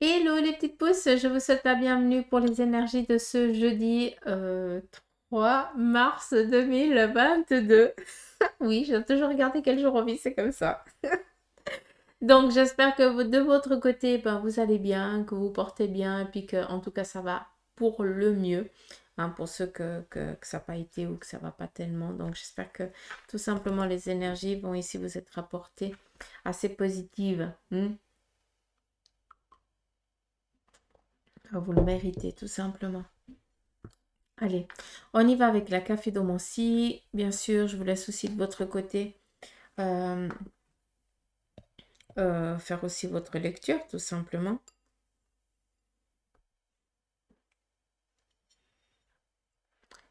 Hello les petites pousses, je vous souhaite la bienvenue pour les énergies de ce jeudi 3 mars 2022. Oui, j'ai toujours regardé quel jour on vit, c'est comme ça. Donc j'espère que de votre côté, ben, vous allez bien, que vous portez bien, et puis que en tout cas ça va pour le mieux. Hein, pour ceux que ça n'a pas été ou que ça va pas tellement. Donc j'espère que tout simplement les énergies vont ici vous être rapportées assez positives. Ah, vous le méritez tout simplement. Allez, on y va avec la café d'Omancy. Bien sûr, je vous laisse aussi de votre côté euh, faire aussi votre lecture, tout simplement.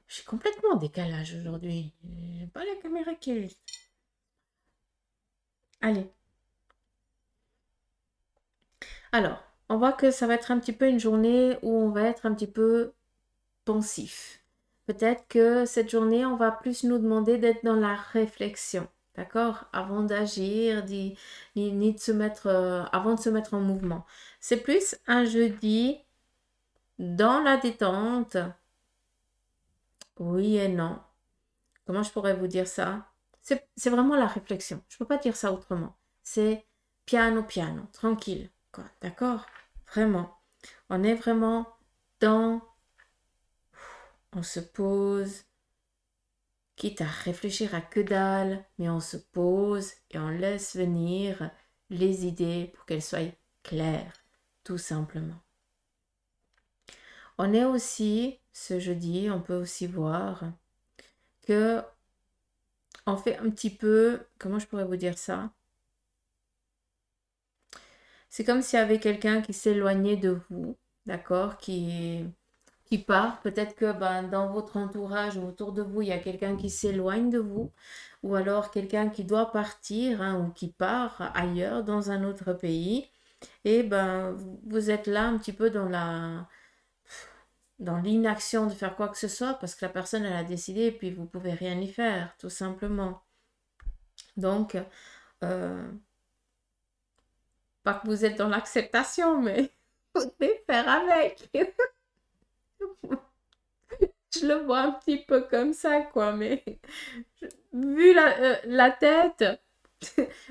Je suis complètement en décalage aujourd'hui. J'ai pas la caméra qui est juste. Allez. Alors, on voit que ça va être un petit peu une journée où on va être un petit peu pensif. Peut-être que cette journée, on va plus nous demander d'être dans la réflexion. D'accord? Avant d'agir, ni de se mettre, avant de se mettre en mouvement. C'est plus un jeudi dans la détente. Oui et non. Comment je pourrais vous dire ça? C'est vraiment la réflexion. Je ne peux pas dire ça autrement. C'est piano, piano, tranquille. Quoi. D'accord? Vraiment. On est vraiment dans... On se pose, quitte à réfléchir à que dalle, mais on se pose et on laisse venir les idées pour qu'elles soient claires, tout simplement. On est aussi, ce jeudi, on peut aussi voir que on fait un petit peu, comment je pourrais vous dire ça? C'est comme s'il y avait quelqu'un qui s'éloignait de vous, d'accord? Qui part. Peut-être que ben, dans votre entourage ou autour de vous, il y a quelqu'un qui s'éloigne de vous, ou alors quelqu'un qui doit partir hein, ou qui part ailleurs, dans un autre pays. Et ben, vous êtes là un petit peu dans l'inaction de faire quoi que ce soit parce que la personne elle a décidé et puis vous pouvez rien y faire, tout simplement. Donc, euh, pas que vous êtes dans l'acceptation, mais vous devez faire avec. Je le vois un petit peu comme ça, quoi, mais vu la tête,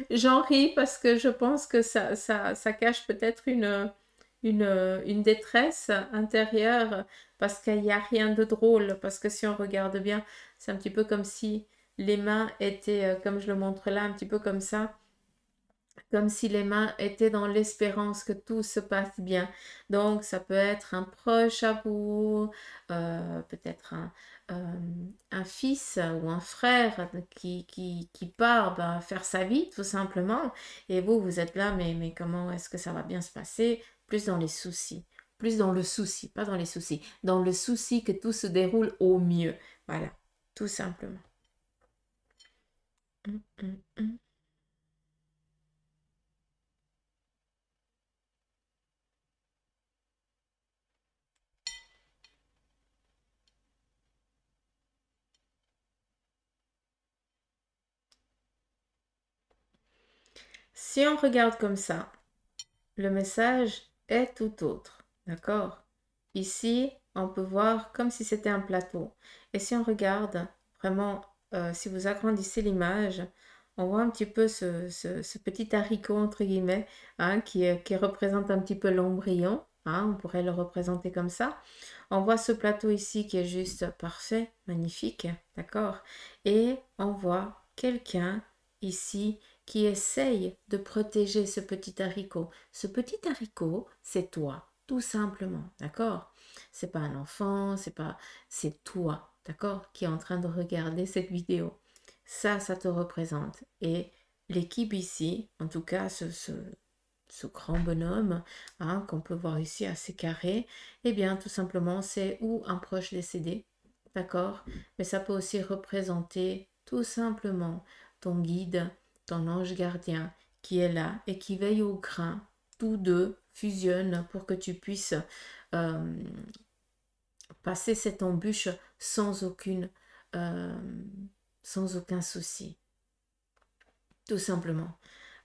j'en ris parce que je pense que ça cache peut-être une détresse intérieure parce qu'il n'y a rien de drôle. Parce que si on regarde bien, c'est un petit peu comme si les mains étaient, comme je le montre là, un petit peu comme ça comme si les mains étaient dans l'espérance que tout se passe bien. Donc, ça peut être un proche à vous, peut-être un fils ou un frère qui part ben, faire sa vie, tout simplement. Et vous, vous êtes là, mais comment est-ce que ça va bien se passer? Plus dans les soucis. Plus dans le souci, pas dans les soucis. Dans le souci que tout se déroule au mieux. Voilà, tout simplement. Hum, hum, hum. Si on regarde comme ça, le message est tout autre. D'accord? Ici, on peut voir comme si c'était un plateau. Et si on regarde vraiment, si vous agrandissez l'image, on voit un petit peu ce petit haricot, entre guillemets, hein, qui représente un petit peu l'embryon. Hein, on pourrait le représenter comme ça. On voit ce plateau ici qui est juste parfait, magnifique, d'accord? Et on voit quelqu'un ici qui essaye de protéger ce petit haricot. Ce petit haricot, c'est toi, tout simplement, d'accord? C'est pas un enfant, c'est toi, d'accord, qui est en train de regarder cette vidéo. Ça te représente. Et l'équipe ici, en tout cas, ce grand bonhomme hein, qu'on peut voir ici assez carré, eh bien tout simplement c'est ou un proche décédé, d'accord? Mais ça peut aussi représenter tout simplement ton guide, ton ange gardien qui est là et qui veille au grain. Tous deux fusionnent pour que tu puisses euh, passer cette embûche euh, sans aucun souci, tout simplement.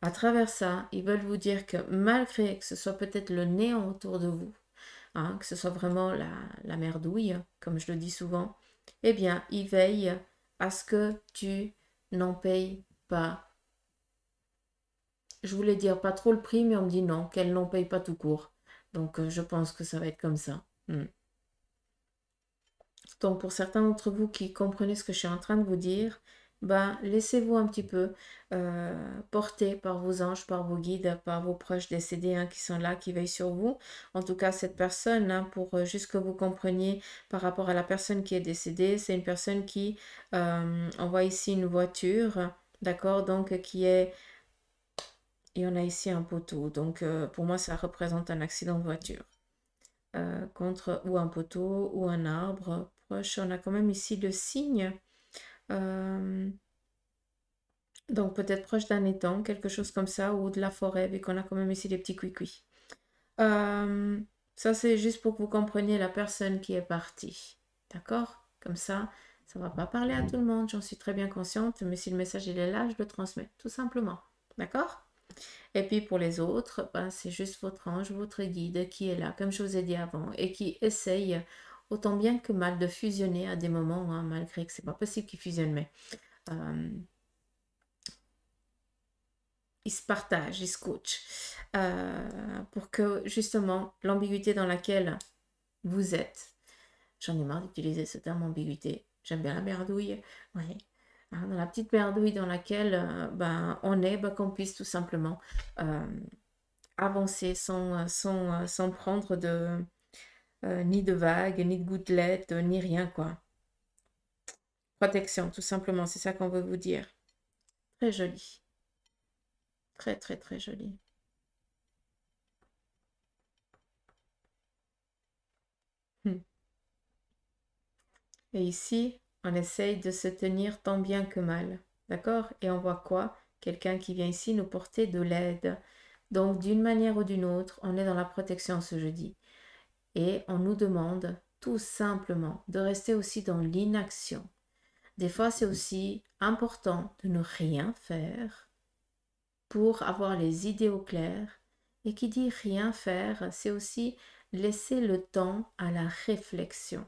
À travers ça, ils veulent vous dire que malgré que ce soit peut-être le néant autour de vous, hein, que ce soit vraiment la merdouille, comme je le dis souvent, eh bien, ils veillent à ce que tu n'en payes pas. Je voulais dire pas trop le prix, mais on me dit non, qu'elle n'en paye pas tout court. Donc, je pense que ça va être comme ça. Donc, pour certains d'entre vous qui comprenez ce que je suis en train de vous dire, ben, laissez-vous un petit peu porter par vos anges, par vos guides, par vos proches décédés hein, qui sont là, qui veillent sur vous. En tout cas, cette personne, hein, pour juste que vous compreniez par rapport à la personne qui est décédée, c'est une personne qui envoie ici une voiture, d'accord, donc qui est... Et on a ici un poteau. Donc, pour moi, ça représente un accident de voiture. Contre ou un poteau ou un arbre proche. On a quand même ici le signe. Donc peut-être proche d'un étang, quelque chose comme ça, ou de la forêt, vu qu'on a quand même ici les petits cuicui. Ça, c'est juste pour que vous compreniez la personne qui est partie. D'accord? Comme ça ne va pas parler à tout le monde, j'en suis très bien consciente, mais si le message il est là, je le transmets, tout simplement. D'accord? Et puis pour les autres, ben, c'est juste votre ange, votre guide qui est là, comme je vous ai dit avant, et qui essaye autant bien que mal de fusionner à des moments, hein, malgré que c'est pas possible qu'ils fusionnent, mais ils se partagent, ils se coachent, pour que justement l'ambiguïté dans laquelle vous êtes, j'en ai marre d'utiliser ce terme ambiguïté, j'aime bien la merdouille, oui. Dans la petite merdouille dans laquelle ben, on est, ben, qu'on puisse tout simplement avancer sans prendre de, ni de vagues, ni de gouttelettes, ni rien, quoi. Protection, tout simplement, c'est ça qu'on veut vous dire. Très joli. Très, très, très joli. Et ici, on essaye de se tenir tant bien que mal. D'accord? Et on voit quoi? Quelqu'un qui vient ici nous porter de l'aide. Donc, d'une manière ou d'une autre, on est dans la protection ce jeudi. Et on nous demande tout simplement de rester aussi dans l'inaction. Des fois, c'est aussi important de ne rien faire pour avoir les idées au clair. Et qui dit rien faire, c'est aussi laisser le temps à la réflexion.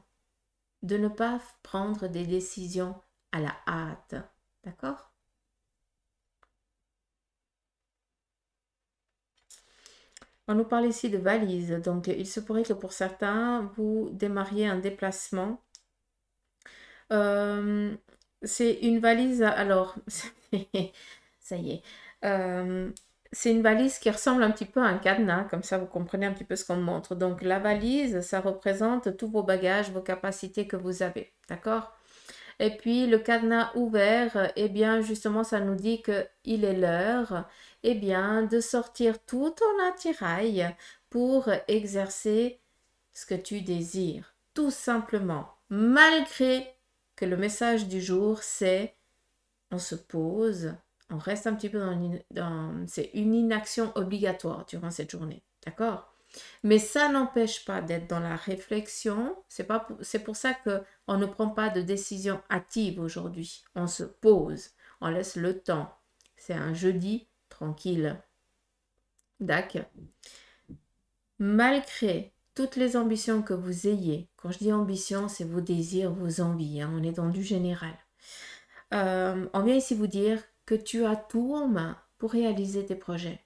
De ne pas prendre des décisions à la hâte. D'accord? On nous parle ici de valises. Donc, il se pourrait que pour certains, vous démarriez un déplacement. C'est une valise, alors, ça y est. C'est une valise qui ressemble un petit peu à un cadenas, comme ça vous comprenez un petit peu ce qu'on montre. Donc la valise, ça représente tous vos bagages, vos capacités que vous avez, d'accord? Et puis le cadenas ouvert, eh bien justement ça nous dit qu'il est l'heure, eh bien de sortir tout ton attirail pour exercer ce que tu désires, tout simplement, malgré que le message du jour c'est on se pose, on reste un petit peu c'est une inaction obligatoire durant cette journée, d'accord? Mais ça n'empêche pas d'être dans la réflexion. C'est pour ça qu'on ne prend pas de décision hâtive aujourd'hui. On se pose, on laisse le temps. C'est un jeudi tranquille. D'accord? Malgré toutes les ambitions que vous ayez, quand je dis ambition, c'est vos désirs, vos envies, hein, on est dans du général. On vient ici vous dire que tu as tout en main pour réaliser tes projets.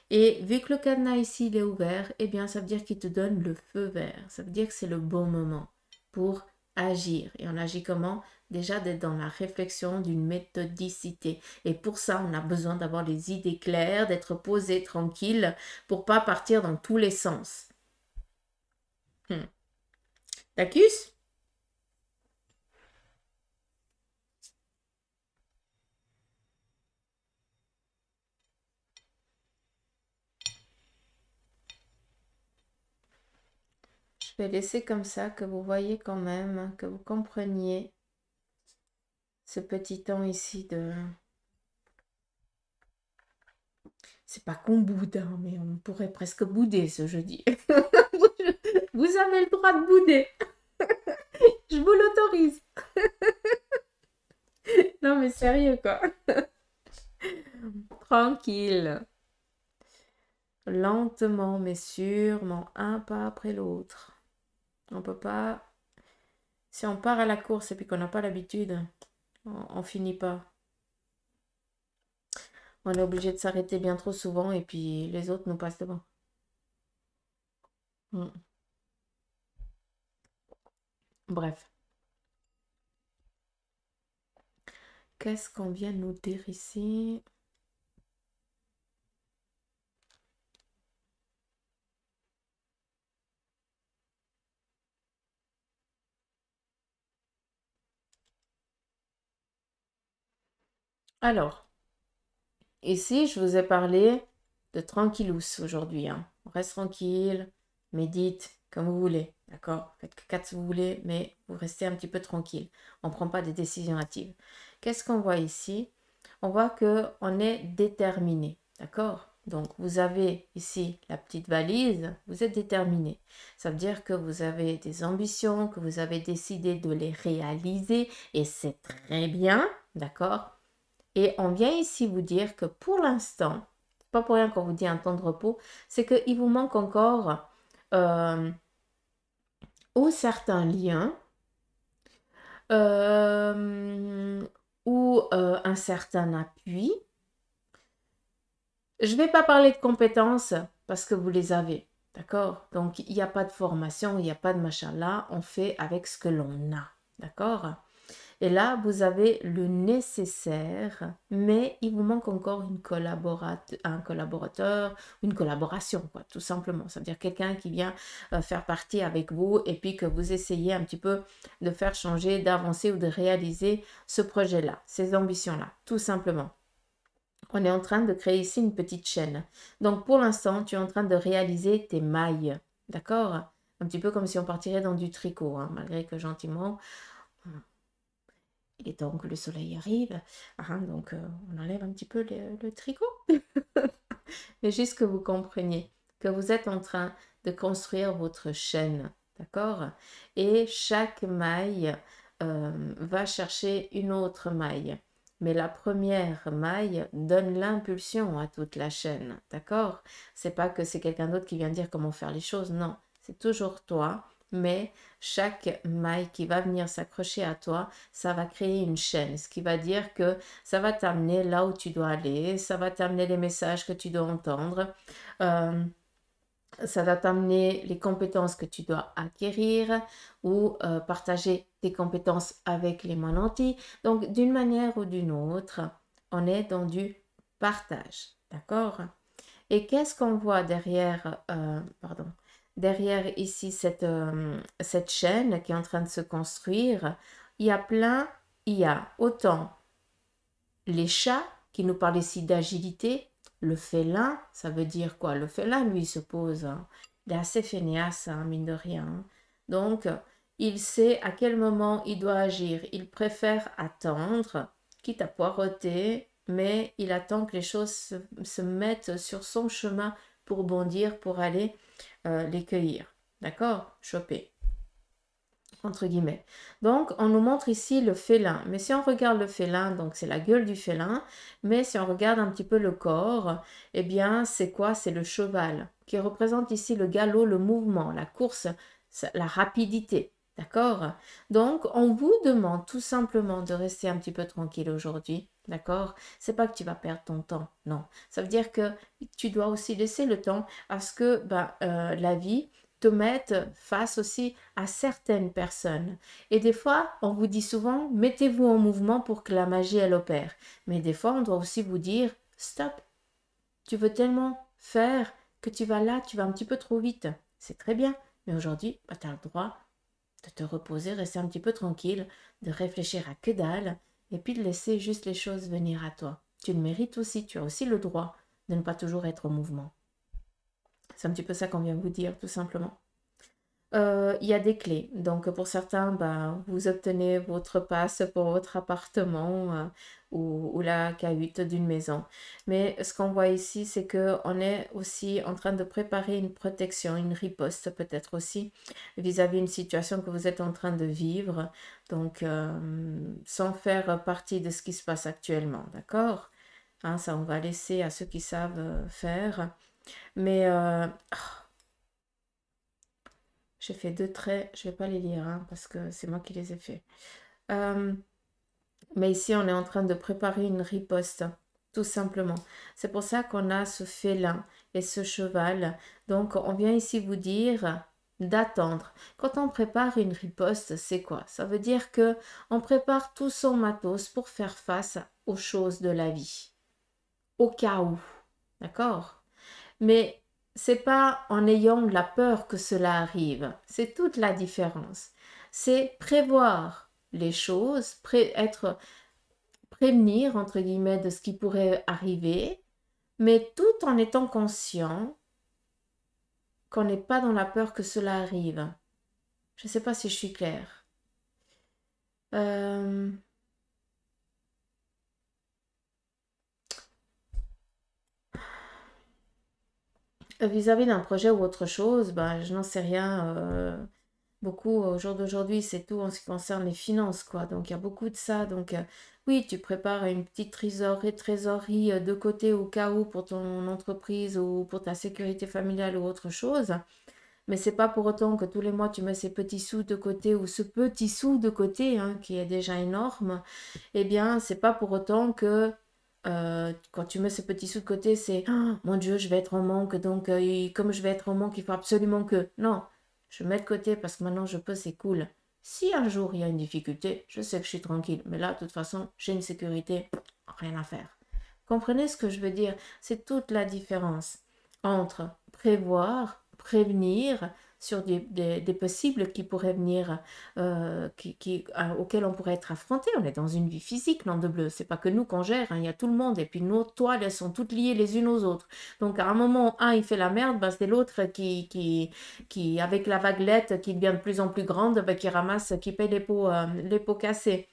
Et vu que le cadenas ici il est ouvert, eh bien ça veut dire qu'il te donne le feu vert. Ça veut dire que c'est le bon moment pour agir. Et on agit comment? Déjà d'être dans la réflexion d'une méthodicité. Et pour ça, on a besoin d'avoir les idées claires, d'être posé, tranquille, pour pas partir dans tous les sens. T'accuses? Je vais laisser comme ça que vous voyez quand même, que vous compreniez ce petit temps ici de... C'est pas qu'on boude, hein, mais on pourrait presque bouder ce jeudi. Vous avez le droit de bouder. Je vous l'autorise. Non mais sérieux quoi. tranquille. Lentement mais sûrement, un pas après l'autre. On peut pas... Si on part à la course et puis qu'on n'a pas l'habitude, on finit pas. On est obligé de s'arrêter bien trop souvent et puis les autres nous passent devant. Mm. Bref. Qu'est-ce qu'on vient nous dire ici? Alors, ici, je vous ai parlé de tranquillous aujourd'hui. Hein. On reste tranquille, médite, comme vous voulez. D'accord? Faites que 4 si vous voulez, mais vous restez un petit peu tranquille. On ne prend pas des décisions hâtives. Qu'est-ce qu'on voit ici? On voit qu'on est déterminé. D'accord? Donc, vous avez ici la petite valise, vous êtes déterminé. Ça veut dire que vous avez des ambitions, que vous avez décidé de les réaliser et c'est très bien. D'accord? Et on vient ici vous dire que pour l'instant, pas pour rien qu'on vous dit un temps de repos, c'est qu'il vous manque encore ou certains liens ou un certain appui. Je ne vais pas parler de compétences parce que vous les avez, d'accord? Donc, il n'y a pas de formation, il n'y a pas de machin. Là, on fait avec ce que l'on a, d'accord? Et là, vous avez le nécessaire, mais il vous manque encore un collaborateur, une collaboration, quoi, tout simplement. Ça veut dire quelqu'un qui vient faire partie avec vous et puis que vous essayez un petit peu de faire changer, d'avancer ou de réaliser ce projet-là, ces ambitions-là, tout simplement. On est en train de créer ici une petite chaîne. Donc, pour l'instant, tu es en train de réaliser tes mailles, d'accord? Un petit peu comme si on partirait dans du tricot, hein, malgré que gentiment, il est temps que le soleil arrive, hein, donc on enlève un petit peu le tricot. Mais juste que vous compreniez que vous êtes en train de construire votre chaîne, d'accord? Et chaque maille va chercher une autre maille. Mais la première maille donne l'impulsion à toute la chaîne, d'accord? C'est pas que c'est quelqu'un d'autre qui vient dire comment faire les choses, non. C'est toujours toi, mais chaque maille qui va venir s'accrocher à toi, ça va créer une chaîne, ce qui va dire que ça va t'amener là où tu dois aller, ça va t'amener les messages que tu dois entendre, euh, ça va t'amener les compétences que tu dois acquérir ou partager tes compétences avec les moins nantis. Donc, d'une manière ou d'une autre, on est dans du partage, d'accord? Et qu'est-ce qu'on voit derrière, derrière ici cette chaîne qui est en train de se construire? Il y a il y a autant les chats qui nous parlent ici d'agilité, le félin, ça veut dire quoi? Le félin, lui, il se pose, hein. Il est assez fainéant, hein, mine de rien. Hein. Donc, il sait à quel moment il doit agir. Il préfère attendre, quitte à poireauter, mais il attend que les choses se mettent sur son chemin pour bondir, pour aller les cueillir. D'accord? Choper entre guillemets. Donc, on nous montre ici le félin. Mais si on regarde le félin, donc c'est la gueule du félin, mais si on regarde un petit peu le corps, eh bien, c'est quoi? C'est le cheval qui représente ici le galop, le mouvement, la course, la rapidité. D'accord? Donc, on vous demande tout simplement de rester un petit peu tranquille aujourd'hui. D'accord? C'est pas que tu vas perdre ton temps, non. Ça veut dire que tu dois aussi laisser le temps à ce que la vie te mette face aussi à certaines personnes. Et des fois, on vous dit souvent, mettez-vous en mouvement pour que la magie, elle opère. Mais des fois, on doit aussi vous dire, stop, tu veux tellement faire que tu vas là, tu vas un petit peu trop vite. C'est très bien, mais aujourd'hui, tu as le droit de te reposer, rester un petit peu tranquille, de réfléchir à que dalle, et puis de laisser juste les choses venir à toi. Tu le mérites aussi, tu as aussi le droit de ne pas toujours être au mouvement. C'est un petit peu ça qu'on vient vous dire, tout simplement. Il y a des clés. Donc, pour certains, vous obtenez votre passe pour votre appartement ou la cahute d'une maison. Mais ce qu'on voit ici, c'est qu'on est aussi en train de préparer une protection, une riposte peut-être aussi vis-à-vis d'une situation que vous êtes en train de vivre. Donc, sans faire partie de ce qui se passe actuellement. D'accord? Hein, ça, on va laisser à ceux qui savent faire. Mais j'ai fait 2 traits, je vais pas les lire hein, parce que c'est moi qui les ai faits. Mais ici, on est en train de préparer une riposte, tout simplement. C'est pour ça qu'on a ce félin et ce cheval. Donc, on vient ici vous dire d'attendre. Quand on prépare une riposte, c'est quoi? Ça veut dire que on prépare tout son matos pour faire face aux choses de la vie, au cas où. D'accord? Mais c'est pas en ayant la peur que cela arrive. C'est toute la différence. C'est prévoir les choses, être prévenir, entre guillemets, de ce qui pourrait arriver, mais tout en étant conscient qu'on n'est pas dans la peur que cela arrive. Je ne sais pas si je suis claire. Euh, Vis-à-vis d'un projet ou autre chose, ben, je n'en sais rien. Beaucoup au jour d'aujourd'hui, c'est tout en ce qui concerne les finances, quoi. Donc il y a beaucoup de ça. Donc oui, tu prépares une petite trésorerie de côté au cas où pour ton entreprise ou pour ta sécurité familiale ou autre chose. Mais c'est pas pour autant que tous les mois tu mets ces petits sous de côté ou ce petit sou de côté, hein, qui est déjà énorme. Eh bien, c'est pas pour autant que quand tu mets ce petit sou de côté, c'est oh, mon Dieu, je vais être en manque, donc comme je vais être en manque, il faut absolument que. Non, je mets de côté parce que maintenant je peux, c'est cool. Si un jour il y a une difficulté, je sais que je suis tranquille. Mais là, de toute façon, j'ai une sécurité, rien à faire. Comprenez ce que je veux dire? C'est toute la différence entre prévoir, prévenir sur des possibles qui pourraient venir, auxquels on pourrait être affronté. On est dans une vie physique, non de bleu. C'est pas que nous qu'on gère, hein, il y a tout le monde. Et puis nos toiles, elles sont toutes liées les unes aux autres. Donc à un moment, un, il fait la merde, bah, c'est l'autre qui, avec la vaguelette qui devient de plus en plus grande, bah, qui ramasse, qui paye les pots cassés.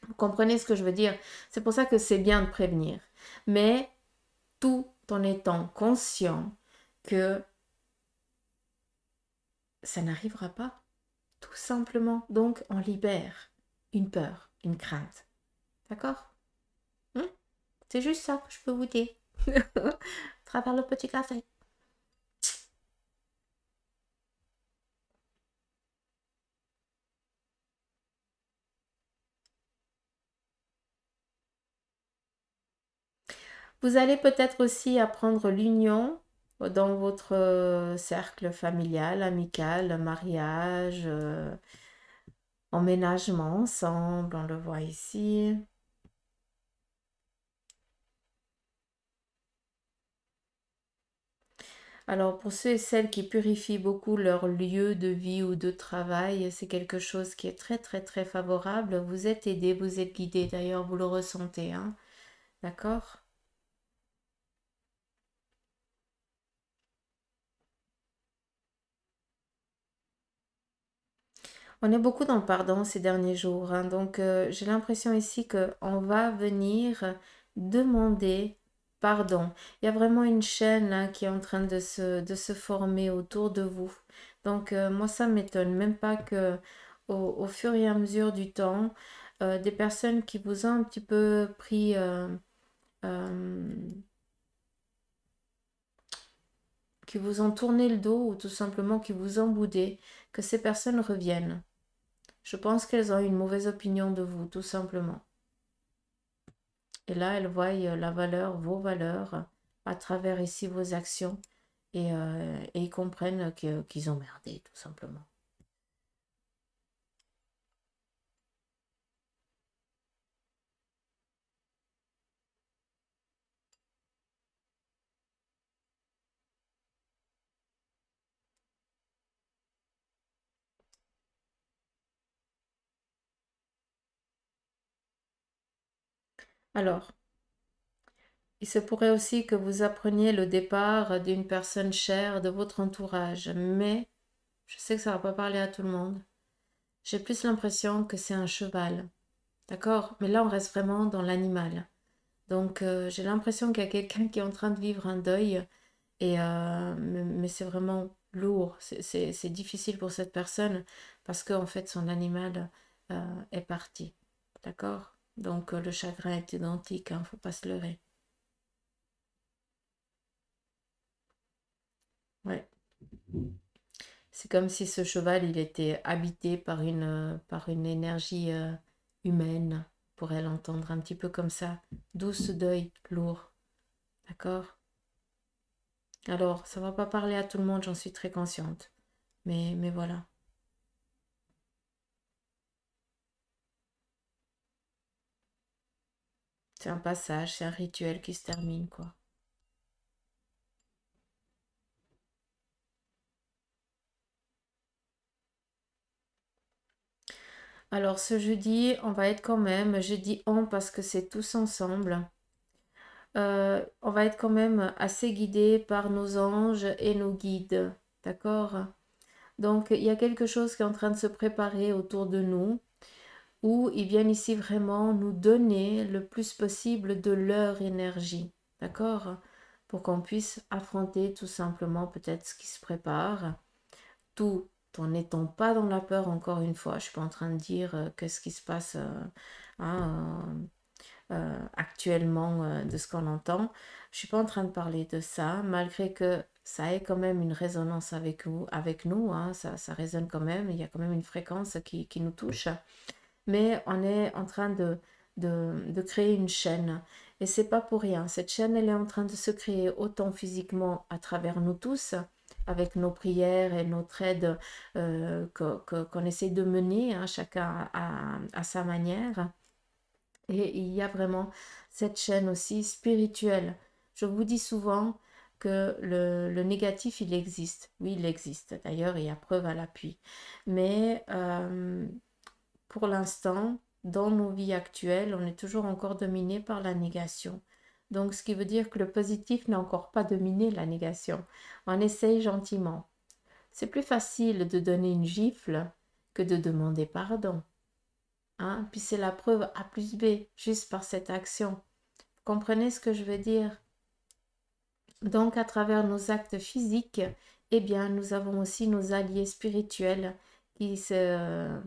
Vous comprenez ce que je veux dire? C'est pour ça que c'est bien de prévenir. Mais tout en étant conscient que ça n'arrivera pas, tout simplement. Donc, on libère une peur, une crainte. D'accord? Hein? C'est juste ça que je peux vous dire. À travers le petit café. Vous allez peut-être aussi apprendre l'union dans votre cercle familial, amical, mariage, emménagement ensemble, on le voit ici. Alors pour ceux et celles qui purifient beaucoup leur lieu de vie ou de travail, c'est quelque chose qui est très très très favorable. Vous êtes aidé, vous êtes guidé, d'ailleurs vous le ressentez, hein. D'accord? On est beaucoup dans le pardon ces derniers jours, hein, donc j'ai l'impression ici qu'on va venir demander pardon. Il y a vraiment une chaîne là, qui est en train de se former autour de vous. Donc moi ça m'étonne même pas que au fur et à mesure du temps, des personnes qui vous ont un petit peu pris, euh, qui vous ont tourné le dos ou tout simplement qui vous ont boudé, que ces personnes reviennent. Je pense qu'elles ont une mauvaise opinion de vous, tout simplement. Et là, elles voient la valeur, vos valeurs, à travers ici vos actions. Et ils comprennent qu'ils ont merdé, tout simplement. Alors, il se pourrait aussi que vous appreniez le départ d'une personne chère de votre entourage, mais je sais que ça ne va pas parler à tout le monde. J'ai plus l'impression que c'est un cheval. D'accord? Mais là, on reste vraiment dans l'animal. Donc, j'ai l'impression qu'il y a quelqu'un qui est en train de vivre un deuil. Mais c'est vraiment lourd. C'est difficile pour cette personne parce qu'en fait, son animal est parti. D'accord? Donc, le chagrin est identique, hein, faut pas se leurrer. Ouais. C'est comme si ce cheval, il était habité par une énergie humaine. On pourrait l'entendre un petit peu comme ça. Douce deuil, lourd. D'accord? Alors, ça va pas parler à tout le monde, j'en suis très consciente. Mais voilà. C'est un passage, c'est un rituel qui se termine, quoi. Alors, ce jeudi, on va être quand même, je dis on parce que c'est tous ensemble. On va être quand même assez guidé par nos anges et nos guides. D'accord? Donc, il y a quelque chose qui est en train de se préparer autour de nous, où ils viennent ici vraiment nous donner le plus possible de leur énergie. D'accord? Pour qu'on puisse affronter tout simplement peut-être ce qui se prépare, tout en n'étant pas dans la peur encore une fois. Je ne suis pas en train de dire qu'est-ce qui se passe hein, actuellement de ce qu'on entend. Je ne suis pas en train de parler de ça, malgré que ça ait quand même une résonance avec nous hein, ça résonne quand même, il y a quand même une fréquence qui nous touche, mais on est en train de créer une chaîne. Et c'est pas pour rien. Cette chaîne, elle est en train de se créer autant physiquement à travers nous tous, avec nos prières et notre aide qu'on essaie de mener, hein, chacun à sa manière. Et il y a vraiment cette chaîne aussi spirituelle. Je vous dis souvent que le négatif, il existe. Oui, il existe. D'ailleurs, il y a preuve à l'appui. Mais pour l'instant, dans nos vies actuelles, on est toujours encore dominé par la négation. Donc, ce qui veut dire que le positif n'a encore pas dominé la négation. On essaye gentiment. C'est plus facile de donner une gifle que de demander pardon. Hein? Puis c'est la preuve A plus B, juste par cette action. Vous comprenez ce que je veux dire? Donc, à travers nos actes physiques, eh bien, nous avons aussi nos alliés spirituels qui se,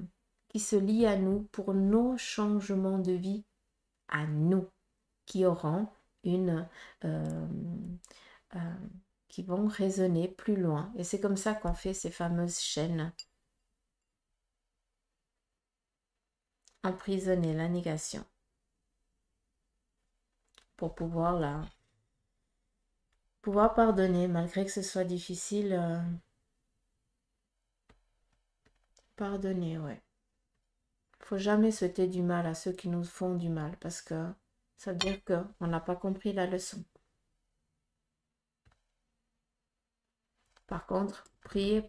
qui se lient à nous pour nos changements de vie, à nous, qui auront une... euh, euh, qui vont résonner plus loin. Et c'est comme ça qu'on fait ces fameuses chaînes. Emprisonner la négation pour pouvoir pardonner, malgré que ce soit difficile. Pardonner, ouais. Faut jamais souhaiter du mal à ceux qui nous font du mal parce que ça veut dire qu'on n'a pas compris la leçon. Par contre, prier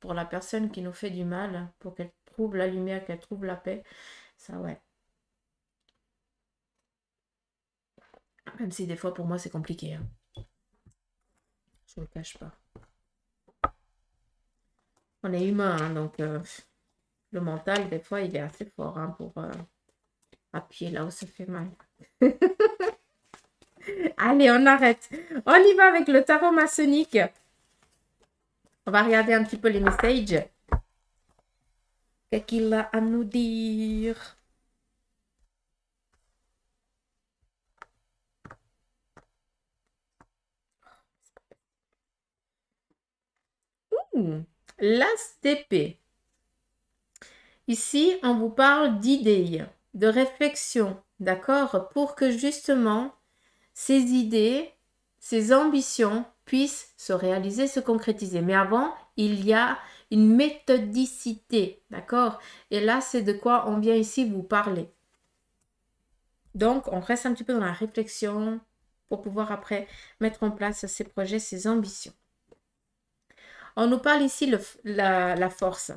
pour la personne qui nous fait du mal, pour qu'elle trouve la lumière, qu'elle trouve la paix, ça ouais. Même si des fois pour moi c'est compliqué, hein. Je ne le cache pas. On est humain, hein, donc le mental, des fois, il est assez fort hein, pour appuyer là où ça fait mal. Allez, on arrête. On y va avec le tarot maçonnique. On va regarder un petit peu les messages. Qu'est-ce qu'il a à nous dire? L'as d'épée. Ici, on vous parle d'idées, de réflexion, d'accord? Pour que justement, ces idées, ces ambitions puissent se réaliser, se concrétiser. Mais avant, il y a une méthodicité, d'accord? Et là, c'est de quoi on vient ici vous parler. Donc, on reste un petit peu dans la réflexion pour pouvoir après mettre en place ces projets, ces ambitions. On nous parle ici la force.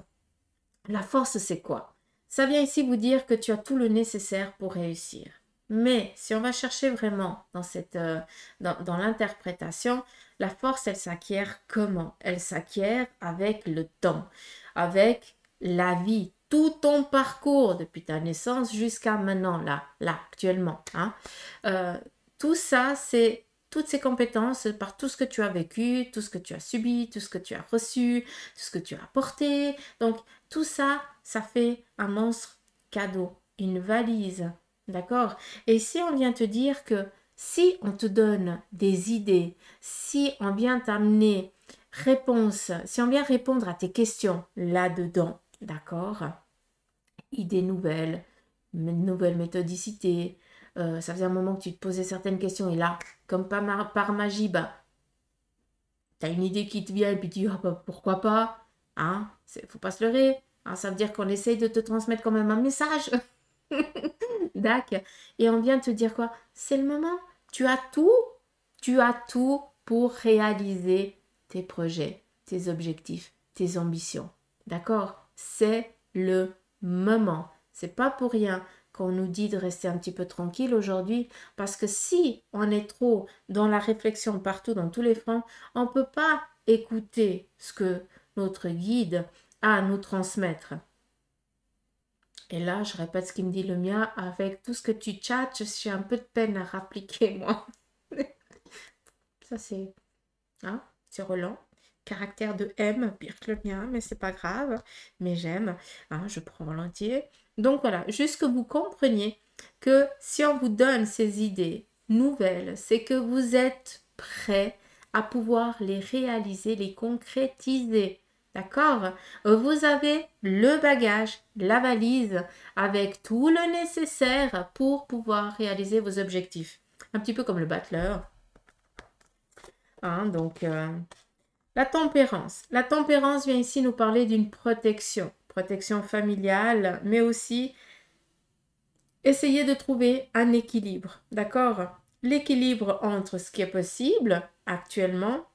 La force, c'est quoi? Ça vient ici vous dire que tu as tout le nécessaire pour réussir. Mais si on va chercher vraiment dans l'interprétation, la force, elle s'acquiert comment? Elle s'acquiert avec le temps, avec la vie, tout ton parcours depuis ta naissance jusqu'à maintenant, là, actuellement. Hein. Tout ça, c'est toutes ces compétences par tout ce que tu as vécu, tout ce que tu as subi, tout ce que tu as reçu, tout ce que tu as apporté. Donc, tout ça, ça fait un monstre cadeau, une valise. D'accord? Et si on vient te dire que si on te donne des idées, si on vient t'amener réponse, si on vient répondre à tes questions là-dedans, d'accord? Idées nouvelles, nouvelle méthodicité. Ça faisait un moment que tu te posais certaines questions et là, comme par magie, bah, tu as une idée qui te vient et puis tu dis ah, bah, pourquoi pas, hein, faut pas se leurrer, hein, ça veut dire qu'on essaye de te transmettre quand même un message. Dac. Et on vient te dire quoi? C'est le moment. Tu as tout pour réaliser tes projets, tes objectifs, tes ambitions. D'accord? C'est le moment. C'est pas pour rien qu'on nous dit de rester un petit peu tranquille aujourd'hui, parce que si on est trop dans la réflexion partout, dans tous les fronts, on ne peut pas écouter ce que notre guide a à nous transmettre. Et là, je répète ce qu'il me dit le mien, avec tout ce que tu tchatches, je suis un peu de peine à rappliquer, moi. Ça, c'est Roland. Caractère de M, pire que le mien, mais c'est pas grave. Mais j'aime, je prends volontiers. Donc voilà, juste que vous compreniez que si on vous donne ces idées nouvelles, c'est que vous êtes prêt à pouvoir les réaliser, les concrétiser. D'accord? Vous avez le bagage, la valise, avec tout le nécessaire pour pouvoir réaliser vos objectifs. Un petit peu comme le battleur. Donc, la tempérance. La tempérance vient ici nous parler d'une protection. Protection familiale, mais aussi essayer de trouver un équilibre. D'accord? L'équilibre entre ce qui est possible actuellement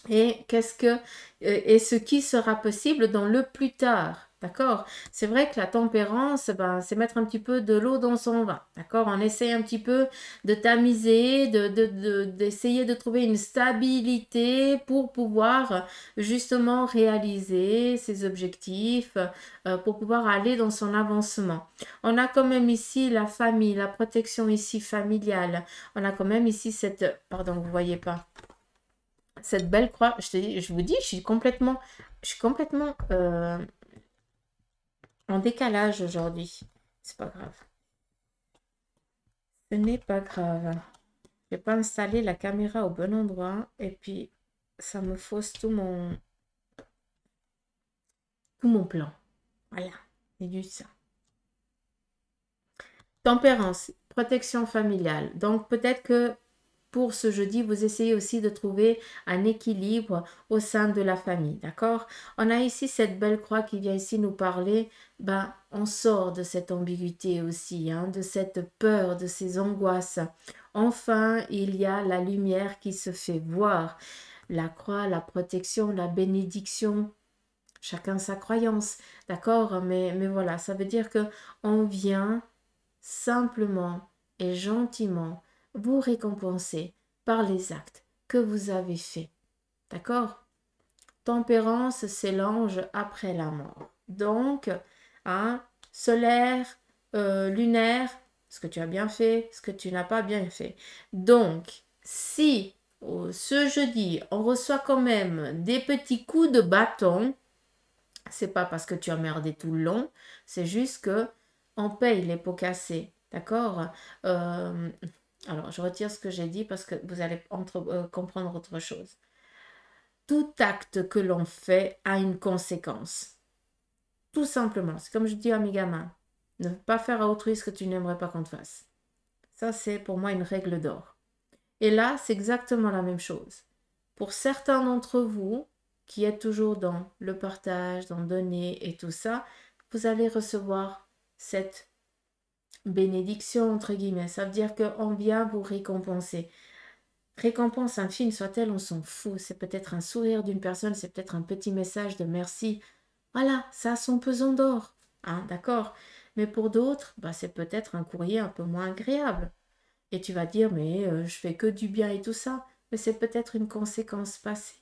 et ce qui sera possible dans le plus tard. D'accord? C'est vrai que la tempérance, c'est mettre un petit peu de l'eau dans son vin. D'accord? On essaie un petit peu de tamiser, d'essayer de trouver une stabilité pour pouvoir justement réaliser ses objectifs, pour pouvoir aller dans son avancement. On a quand même ici la famille, la protection ici familiale. On a quand même ici cette... Pardon, vous voyez pas cette belle croix. Je vous dis, je suis complètement en décalage aujourd'hui. C'est pas grave. Ce n'est pas grave. Je vais pas installer la caméra au bon endroit et puis ça me fausse tout mon plan. Voilà, c'est du ça. Tempérance, protection familiale. Donc peut-être que pour ce jeudi, vous essayez aussi de trouver un équilibre au sein de la famille, d'accord? On a ici cette belle croix qui vient ici nous parler, on sort de cette ambiguïté aussi, de cette peur, de ces angoisses. Enfin, il y a la lumière qui se fait voir. La croix, la protection, la bénédiction, chacun sa croyance, d'accord? Mais voilà, ça veut dire que on vient simplement et gentiment vous récompenser par les actes que vous avez faits. D'accord? Tempérance, c'est l'ange après la mort. Donc, solaire, lunaire, ce que tu as bien fait, ce que tu n'as pas bien fait. Donc, si ce jeudi, on reçoit quand même des petits coups de bâton, c'est pas parce que tu as merdé tout le long, c'est juste que on paye les pots cassés. D'accord? Alors, je retire ce que j'ai dit parce que vous allez comprendre autre chose. Tout acte que l'on fait a une conséquence. Tout simplement. C'est comme je dis à mes gamins. Ne pas faire à autrui ce que tu n'aimerais pas qu'on te fasse. Ça, c'est pour moi une règle d'or. Et là, c'est exactement la même chose. Pour certains d'entre vous, qui êtes toujours dans le partage, dans donner et tout ça, vous allez recevoir cette bénédiction, entre guillemets. Ça veut dire qu'on vient vous récompenser. Récompense infime soit-elle, on s'en fout. C'est peut-être un sourire d'une personne, c'est peut-être un petit message de merci. Voilà, ça a son pesant d'or. D'accord? Mais pour d'autres, c'est peut-être un courrier un peu moins agréable. Et tu vas dire, mais je fais que du bien et tout ça. Mais c'est peut-être une conséquence passée.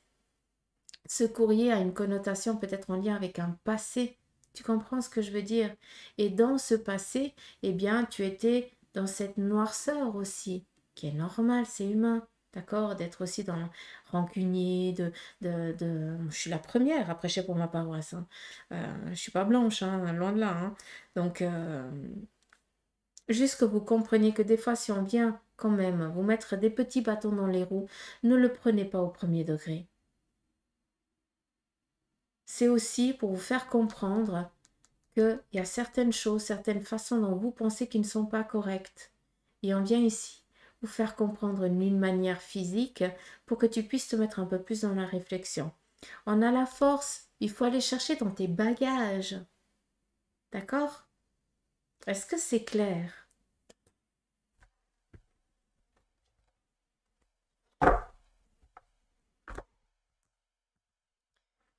Ce courrier a une connotation peut-être en lien avec un passé. Tu comprends ce que je veux dire? Et dans ce passé, eh bien, tu étais dans cette noirceur aussi, qui est normale, c'est humain. D'accord? D'être aussi dans le rancunier, je suis la première à prêcher pour ma paroisse. Je suis pas blanche, loin de là. Donc, juste que vous compreniez que des fois, si on vient quand même vous mettre des petits bâtons dans les roues, ne le prenez pas au premier degré. c'est aussi pour vous faire comprendre qu'il y a certaines choses, certaines façons dont vous pensez qui ne sont pas correctes. Et on vient ici vous faire comprendre d'une manière physique pour que tu puisses te mettre un peu plus dans la réflexion. On a la force, il faut aller chercher dans tes bagages. D'accord? Est-ce que c'est clair?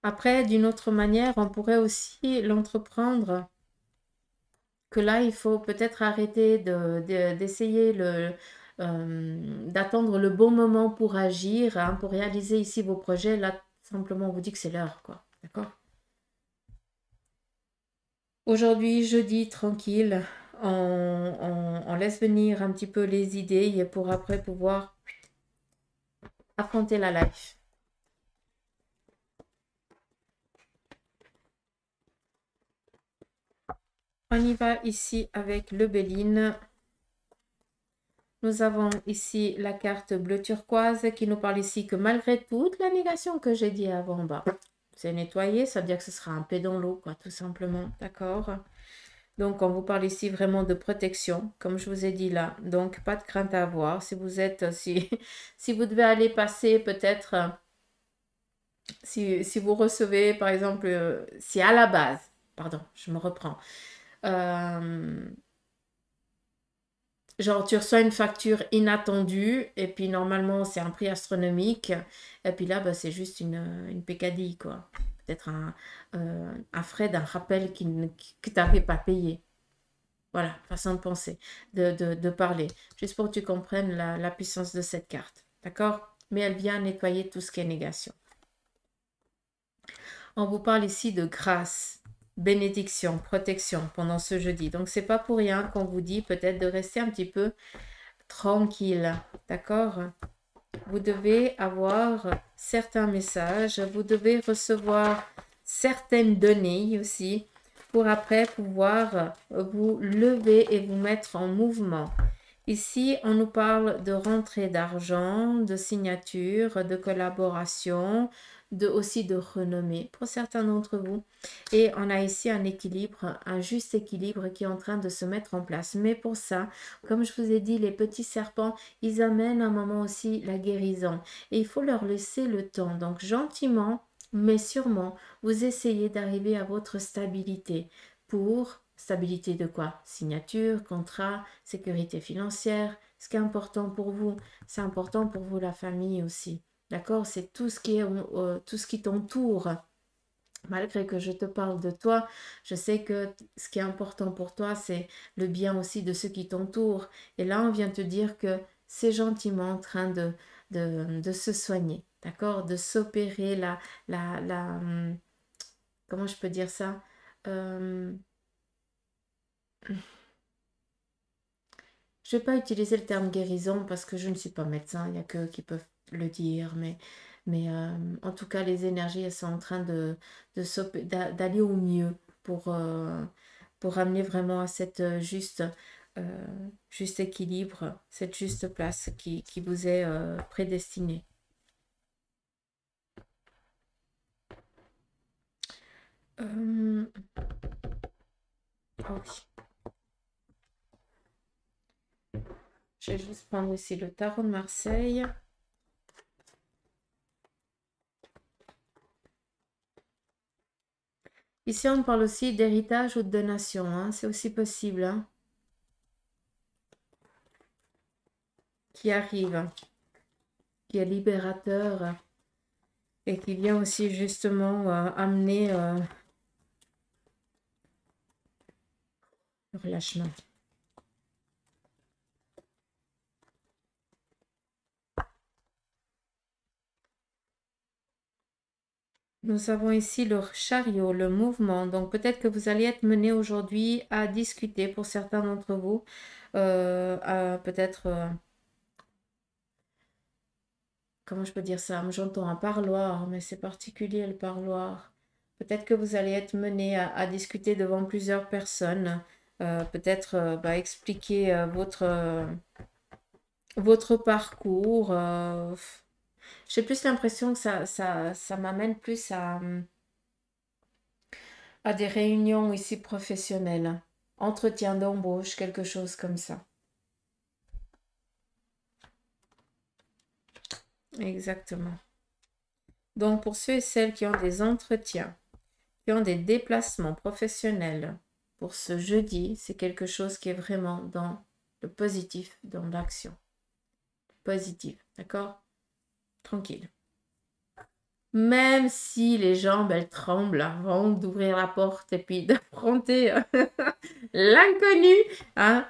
Après, d'une autre manière, on pourrait aussi l'entreprendre que là, il faut peut-être arrêter d'essayer d'attendre le bon moment pour agir, hein, pour réaliser ici vos projets. Là, simplement, on vous dit que c'est l'heure, quoi. D'accord? Aujourd'hui, jeudi, tranquille, on laisse venir un petit peu les idées et pour après pouvoir affronter la life. On y va ici avec le Béline. Nous avons ici la carte bleu turquoise qui nous parle ici que malgré toute la négation que j'ai dit avant, bah, c'est nettoyé, ça veut dire que ce sera un pied dans l'eau, quoi, tout simplement, d'accord? Donc, on vous parle ici vraiment de protection, comme je vous ai dit là. Donc, pas de crainte à avoir. Si vous êtes, si vous devez aller passer peut-être, si vous recevez, par exemple, si à la base, pardon, je me reprends, genre, tu reçois une facture inattendue et puis normalement, c'est un prix astronomique. Et puis là, bah, c'est juste une pécadille, quoi. Peut-être un frais d'un rappel que tu n'avais pas payé. Voilà, façon de penser, de parler. Juste pour que tu comprennes la puissance de cette carte. D'accord? Mais elle vient nettoyer tout ce qui est négation. On vous parle ici de grâce, bénédiction, protection pendant ce jeudi. Donc, c'est pas pour rien qu'on vous dit peut-être de rester un petit peu tranquille. D'accord? Vous devez avoir certains messages. Vous devez recevoir certaines données aussi pour après pouvoir vous lever et vous mettre en mouvement. Ici, on nous parle de rentrée d'argent, de signature, de collaboration, aussi de renommée pour certains d'entre vous. Et on a ici un équilibre, un juste équilibre qui est en train de se mettre en place. Mais pour ça, comme je vous ai dit, les petits serpents, ils amènent à un moment aussi la guérison. Et il faut leur laisser le temps. Donc gentiment, mais sûrement, vous essayez d'arriver à votre stabilité pour stabilité de quoi? Signature, contrat, sécurité financière. Ce qui est important pour vous, c'est important pour vous la famille aussi. D'accord? C'est tout ce qui est tout ce qui t'entoure. Malgré que je te parle de toi, je sais que ce qui est important pour toi, c'est le bien aussi de ceux qui t'entourent. Et là, on vient te dire que c'est gentiment en train de se soigner. D'accord? De s'opérer comment je peux dire ça? Euh, Je ne vais pas utiliser le terme guérison parce que je ne suis pas médecin, il n'y a que eux qui peuvent le dire, mais en tout cas, les énergies, elles sont en train d'aller au mieux pour amener vraiment à cette euh, juste équilibre, cette juste place qui vous est prédestinée. Euh, ah oui. Je vais juste prendre ici le tarot de Marseille. Ici, on parle aussi d'héritage ou de donation, hein, c'est aussi possible, hein, qui arrive, hein, qui est libérateur et qui vient aussi justement amener le relâchement. Nous avons ici le chariot, le mouvement. Donc peut-être que vous allez être mené aujourd'hui à discuter pour certains d'entre vous, peut-être, comment je peux dire ça? J'entends un parloir, mais c'est particulier le parloir. Peut-être que vous allez être mené à discuter devant plusieurs personnes, peut-être bah, expliquer votre parcours. J'ai plus l'impression que ça m'amène plus à à des réunions ici professionnelles. Entretien d'embauche, quelque chose comme ça. Exactement. Donc, pour ceux et celles qui ont des entretiens, qui ont des déplacements professionnels, pour ce jeudi, c'est quelque chose qui est vraiment dans le positif, dans l'action. Positive, d'accord? Tranquille. Même si les jambes, elles tremblent avant d'ouvrir la porte et puis d'affronter l'inconnu, hein,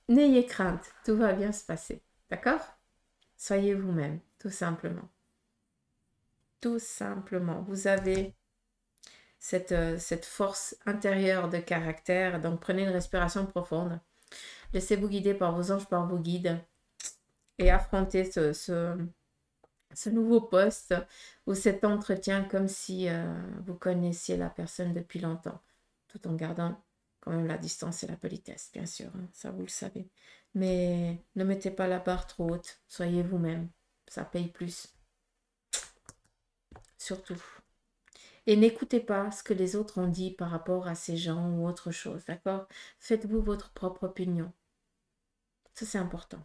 n'ayez crainte, tout va bien se passer, d'accord? Soyez vous-même, tout simplement. Tout simplement. Vous avez cette force intérieure de caractère, donc prenez une respiration profonde. Laissez-vous guider par vos anges, par vos guides et affrontez ce nouveau poste ou cet entretien comme si vous connaissiez la personne depuis longtemps, tout en gardant quand même la distance et la politesse, bien sûr, hein, ça vous le savez. Mais ne mettez pas la barre trop haute, soyez vous-même, ça paye plus, surtout. Et n'écoutez pas ce que les autres ont dit par rapport à ces gens ou autre chose, d'accord? Faites-vous votre propre opinion. Ça, c'est important.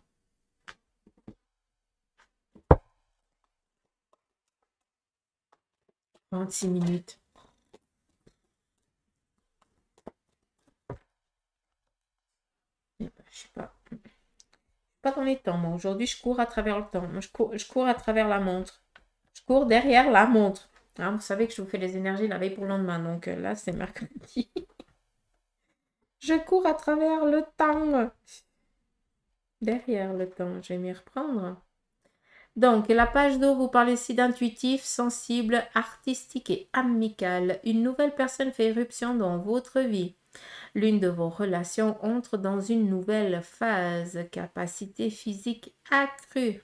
26 minutes. Je sais pas dans les temps, moi. Aujourd'hui, je cours à travers le temps. Moi, je cours à travers la montre. Je cours derrière la montre. Hein, vous savez que je vous fais les énergies la veille pour le lendemain. Donc là, c'est mercredi. Je cours à travers le temps. Derrière le temps. Je vais m'y reprendre. Donc, la page d'eau vous parle ici d'intuitif, sensible, artistique et amical. Une nouvelle personne fait éruption dans votre vie. L'une de vos relations entre dans une nouvelle phase. Capacité physique accrue.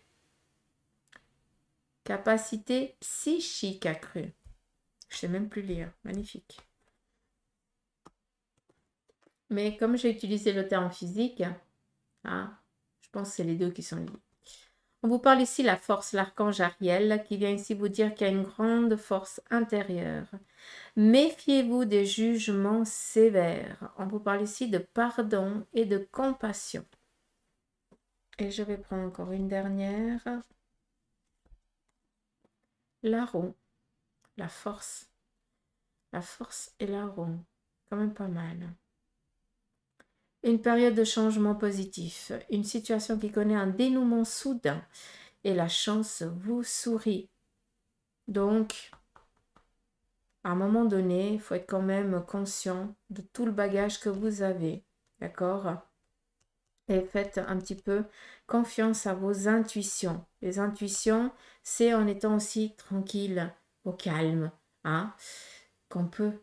Capacité psychique accrue. Je sais même plus lire. Magnifique. Mais comme j'ai utilisé le terme physique, hein, je pense que c'est les deux qui sont liés. On vous parle ici de la force, l'archange Ariel, qui vient ici vous dire qu'il y a une grande force intérieure. Méfiez-vous des jugements sévères. On vous parle ici de pardon et de compassion. Et je vais prendre encore une dernière. Larron, la force. La force et larron, quand même pas mal. Une période de changement positif, une situation qui connaît un dénouement soudain et la chance vous sourit. Donc, à un moment donné, il faut être quand même conscient de tout le bagage que vous avez, d'accord? Et faites un petit peu confiance à vos intuitions. Les intuitions, c'est en étant aussi tranquille, au calme, hein, qu'on peut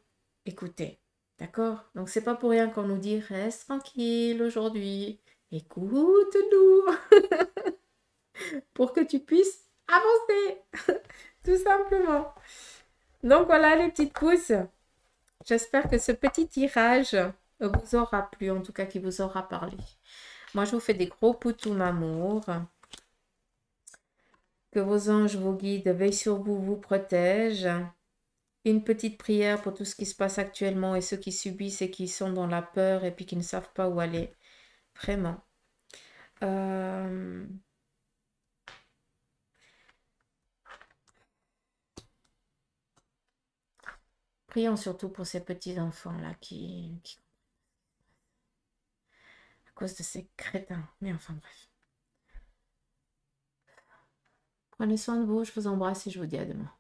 écouter. D'accord? Donc, c'est pas pour rien qu'on nous dit reste tranquille aujourd'hui, écoute-nous pour que tu puisses avancer, tout simplement. Donc, voilà les petites pousses. J'espère que ce petit tirage vous aura plu, en tout cas qui vous aura parlé. Moi, je vous fais des gros poutous m'amour. Que vos anges, vos guides veillent sur vous, vous protègent. Une petite prière pour tout ce qui se passe actuellement et ceux qui subissent et qui sont dans la peur et puis qui ne savent pas où aller. Vraiment. Prions surtout pour ces petits enfants-là qui... à cause de ces crétins. Mais enfin bref. Prenez soin de vous, je vous embrasse et je vous dis à demain.